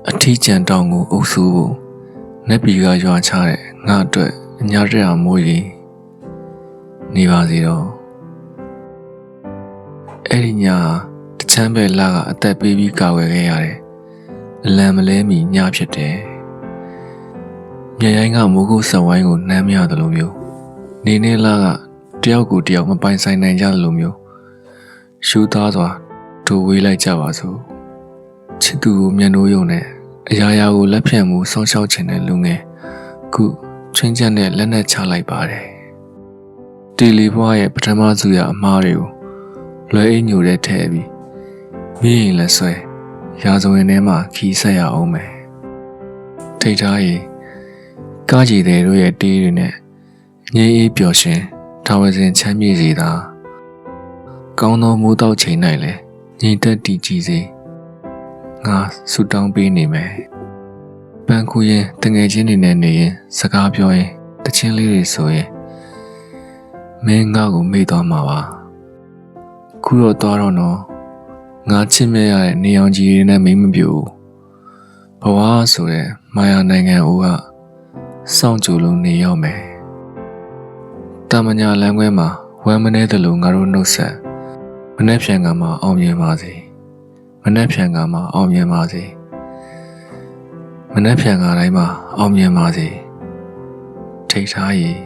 အထီးကျန်တောင်ကိုအုပ်စုဖို့နက်ပီကရွာချတဲ့ငါအတွက်ညရက်အောင်မိုးရီနေပါစေတော့အဲ့ဒီညတချမ်းပဲလာကအသက်ပေးပြီးကာဝယ်ခဲ့ရတယ်အလံမလဲမီညဖြစ်တယ်မြိုင်ရိုင်းကမိုးကုတ်ဆက်ဝိုင်းကိုနှမ်းမရသလိုမျိုးနေနေလာကတယောက်ကိုတယောက်မပိုင်ဆိုင်နိုင်ကြသလိုမျိုးရှူသားစွာတို့ဝေးလိုက်ကြပါစို့ချစ်သူကိုမျက်နှိုးယုံနဲ့အရာရာကိုလက်ဖြန့်မှုစောင့်ရှောက်ခြင်းတဲ့လူငယ်ခုချွင်းချက်နဲ့လက်နက်ချလိုက်ပါတယ်တီလီဘွားရဲ့ပထမစုရအမားတွေကိုလွယ်အိမ်ညိုတဲ့ထဲပြီးမိရင်လက်ဆွဲရာဇဝင်ထဲမှာခီးဆက်ရအောင်မယ်ထိတ်ထားရင်ကားကြီးတွေတို့ရဲ့တေးတွေနဲ့ငြိမ်းအေးပျော်ရှင်ထာဝစဉ်ချမ်းမြေ့စေတာကောင်းသောမိုးတောက်ချိန်၌လည်းငြိမ်သက်တည်ကြည်စေငါဆုတောင်းပေးနေမယ်ပန်းခူရင်တငယ်ချင်းတွေနဲ့နေရင်စကားပြောရင်တချင်းလေးတွေဆိုရင်မင်းငါ့ကိုမေ့သွားမှာပါခုတော့သွားတော့နော်ငါချစ်မြတ်ရတဲ့နေအောင်ကြီးတွေနဲ့မိမပြူဘဝဆိုတဲ့မာယာနိုင်ငံအိုးကစောင့်ကြိုလို့နေရောက်မယ်တာမညာလမ်းခွဲမှာဝမ်းမနေသလိုငါတို့နှုတ်ဆက်မနှက်ဖြန်ကမှအောင်မြင်ပါစေမနှက်ဖြန်ကမှအောင်မြင်ပါစေမနှက်ဖြန်ကတိုင်းမှာအောင်မြင်ပါစေထိတ်ထားရည်